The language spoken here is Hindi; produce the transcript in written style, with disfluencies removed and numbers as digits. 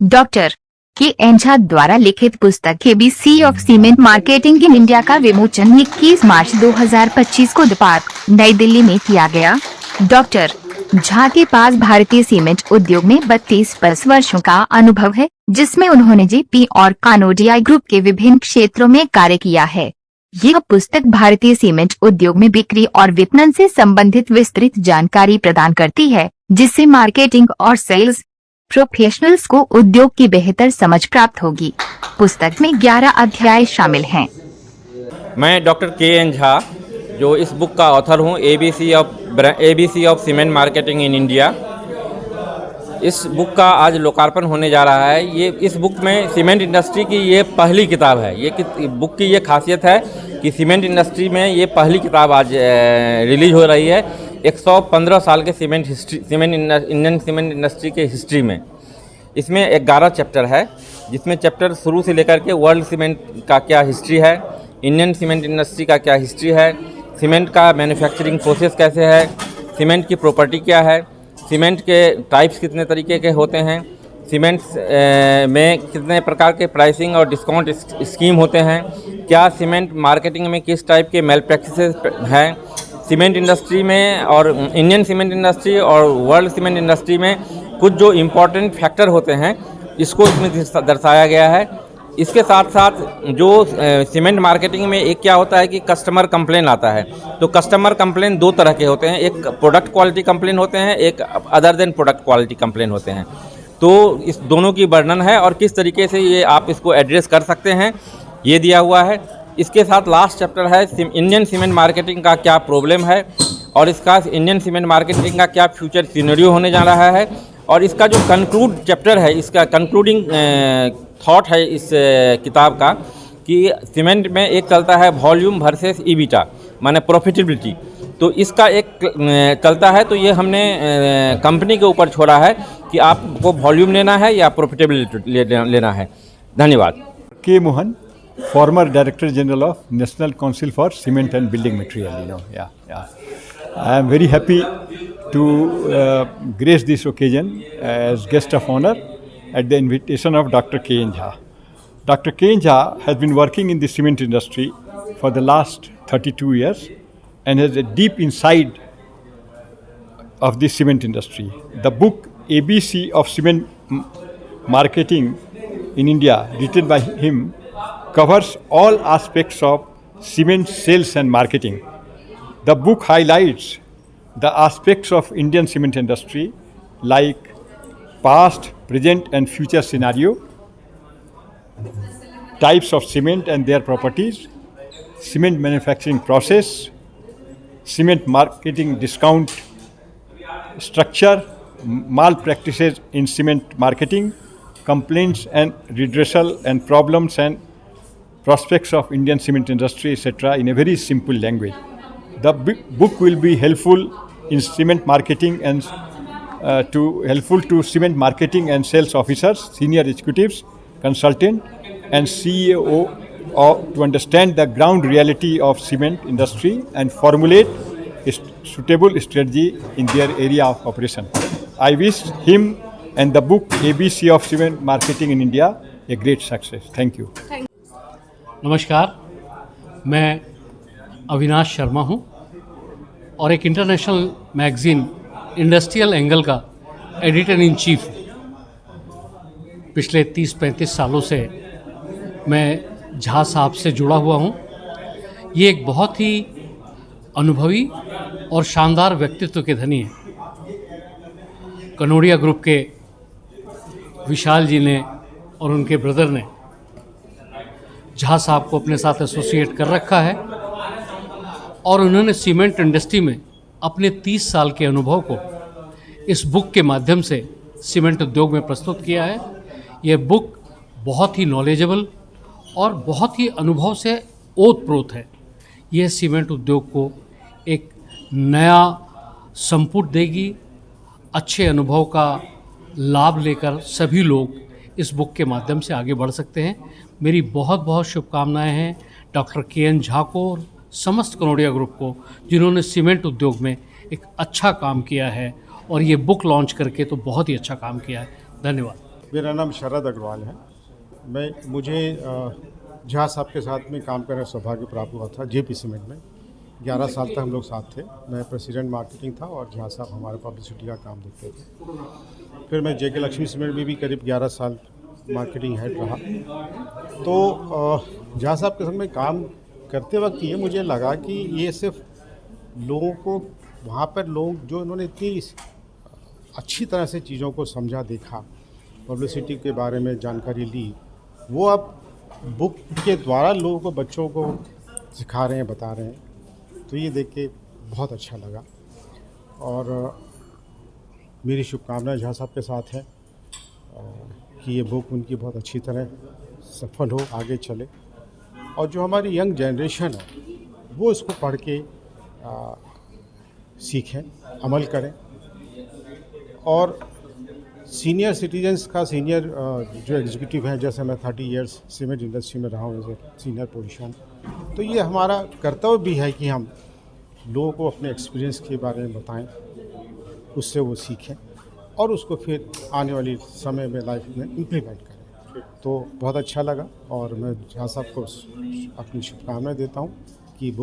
डॉक्टर के एन झा द्वारा लिखित पुस्तक ABC of cement marketing in India का विमोचन 21 मार्च 2025 को दोपहर नई दिल्ली में किया गया। डॉक्टर झा के पास भारतीय सीमेंट उद्योग में 32 वर्षों का अनुभव है, जिसमें उन्होंने जेपी और कानोडिया ग्रुप के विभिन्न क्षेत्रों में कार्य किया है। यह पुस्तक भारतीय सीमेंट उद्योग में बिक्री और विपणन से संबंधित विस्तृत जानकारी प्रदान करती है, जिससे मार्केटिंग और सेल्स प्रोफेशनल्स को उद्योग की बेहतर समझ प्राप्त होगी। पुस्तक में 11 अध्याय शामिल हैं। मैं डॉक्टर के एन झा, जो इस बुक का ऑथर हूँ, ABC of cement marketing in India. इस बुक का आज लोकार्पण होने जा रहा है। इस बुक में सीमेंट इंडस्ट्री की ये पहली किताब है। बुक की ये खासियत है कि सीमेंट इंडस्ट्री में ये पहली किताब आज रिलीज हो रही है 115 साल के इंडियन सीमेंट इंडस्ट्री के हिस्ट्री में। इसमें 11 चैप्टर है, जिसमें चैप्टर शुरू से लेकर के वर्ल्ड सीमेंट का क्या हिस्ट्री है, इंडियन सीमेंट इंडस्ट्री का क्या हिस्ट्री है, सीमेंट का मैन्युफैक्चरिंग प्रोसेस कैसे है, सीमेंट की प्रॉपर्टी क्या है, सीमेंट के टाइप्स कितने तरीके के होते हैं, सीमेंट में कितने प्रकार के प्राइसिंग और डिस्काउंट स्कीम होते हैं, क्या सीमेंट मार्केटिंग में किस टाइप के मेल प्रैक्टिसेस हैं, सीमेंट इंडस्ट्री में और इंडियन सीमेंट इंडस्ट्री और वर्ल्ड सीमेंट इंडस्ट्री में कुछ जो इम्पोर्टेंट फैक्टर होते हैं, इसको इसमें दर्शाया गया है। इसके साथ साथ जो सीमेंट मार्केटिंग में एक क्या होता है कि कस्टमर कंप्लेन आता है, तो कस्टमर कंप्लेन दो तरह के होते हैं, एक प्रोडक्ट क्वालिटी कंप्लेन होते हैं, एक other than product quality complain होते हैं। तो इस दोनों की वर्णन है और किस तरीके से ये आप इसको एड्रेस कर सकते हैं, ये दिया हुआ है। इसके साथ लास्ट चैप्टर है इंडियन सीमेंट मार्केटिंग का क्या प्रॉब्लम है और इसका इंडियन सीमेंट मार्केटिंग का क्या फ्यूचर सिनेरियो होने जा रहा है, और इसका जो कंक्लूड चैप्टर है, इसका कंक्लूडिंग थॉट है इस किताब का कि सीमेंट में एक चलता है वॉल्यूम वर्सेस ईबिटा, माने प्रॉफिटेबिलिटी। तो इसका एक चलता है, तो ये हमने कंपनी के ऊपर छोड़ा है कि आपको वॉल्यूम लेना है या प्रॉफिटेबिलिटी लेना है। धन्यवाद। के Mohan, former Director General of National Council for Cement and Building Material. I am very happy to grace this occasion as guest of honor at the invitation of Dr. K. N. Jha. Dr. K. N. Jha has been working in the cement industry for the last 32 years and has a deep insight of the cement industry. The book ABC of Cement Marketing in India, written by him, covers all aspects of cement sales and marketing. The book highlights the aspects of Indian cement industry like past, present and future scenario, types of cement and their properties, cement manufacturing process, cement marketing discount structure, malpractices in cement marketing, complaints and redressal and problems and prospects of Indian cement industry, etc., in a very simple language. The book will be helpful in cement marketing and helpful to cement marketing and sales officers, senior executives, consultant, and CEO to understand the ground reality of cement industry and formulate a suitable strategy in their area of operation. I wish him and the book ABC of Cement Marketing in India a great success. Thank you. नमस्कार, मैं अविनाश शर्मा हूं और एक इंटरनेशनल मैगज़ीन इंडस्ट्रियल एंगल का एडिटर इन चीफ। पिछले 30-35 सालों से मैं झा साहब से जुड़ा हुआ हूं। ये एक बहुत ही अनुभवी और शानदार व्यक्तित्व के धनी हैं। कनोडिया ग्रुप के विशाल जी ने और उनके ब्रदर ने झा साहब को अपने साथ एसोसिएट कर रखा है और उन्होंने सीमेंट इंडस्ट्री में अपने 30 साल के अनुभव को इस बुक के माध्यम से सीमेंट उद्योग में प्रस्तुत किया है। यह बुक बहुत ही नॉलेजेबल और बहुत ही अनुभव से ओतप्रोत है। यह सीमेंट उद्योग को एक नया संपुट देगी। अच्छे अनुभव का लाभ लेकर सभी लोग इस बुक के माध्यम से आगे बढ़ सकते हैं। मेरी बहुत बहुत शुभकामनाएं हैं डॉक्टर के एन झा को और समस्त कनोडिया ग्रुप को, जिन्होंने सीमेंट उद्योग में एक अच्छा काम किया है और ये बुक लॉन्च करके तो बहुत ही अच्छा काम किया है। धन्यवाद। मेरा नाम शरद अग्रवाल है। मुझे झा साहब के साथ में काम करने का सौभाग्य प्राप्त हुआ था जेपी सीमेंट में। 11 साल तक हम लोग साथ थे। मैं प्रेसिडेंट मार्केटिंग था और झा साहब हमारे पब्लिसिटी का काम देखते थे। फिर मैं जेके लक्ष्मी सीमेंट में भी करीब 11 साल मार्केटिंग हेड रहा। तो झा साहब के संग में काम करते वक्त ये मुझे लगा कि ये सिर्फ लोगों को वहाँ पर लोग जो इन्होंने इतनी अच्छी तरह से चीज़ों को समझा, देखा, पब्लिसिटी के बारे में जानकारी ली, वो अब बुक के द्वारा लोगों को, बच्चों को सिखा रहे हैं, बता रहे हैं। तो ये देख के बहुत अच्छा लगा और मेरी शुभकामनाएं झा साहब के साथ है कि ये बुक उनकी बहुत अच्छी तरह सफल हो, आगे चले और जो हमारी यंग जनरेशन है वो इसको पढ़ के सीखें, अमल करें और सीनियर सिटीजन्स का जो एग्जीक्यूटिव हैं, जैसे मैं 30 इयर्स सीमेंट इंडस्ट्री में रहा हूँ एज ए सीनियर पोजीशन, तो ये हमारा कर्तव्य भी है कि हम लोगों को अपने एक्सपीरियंस के बारे में बताएं, उससे वो सीखें और उसको फिर आने वाली समय में लाइफ में इम्प्लीमेंट करें। तो बहुत अच्छा लगा और मैं झा साहब को अपनी शुभकामनाएं देता हूँ कि वो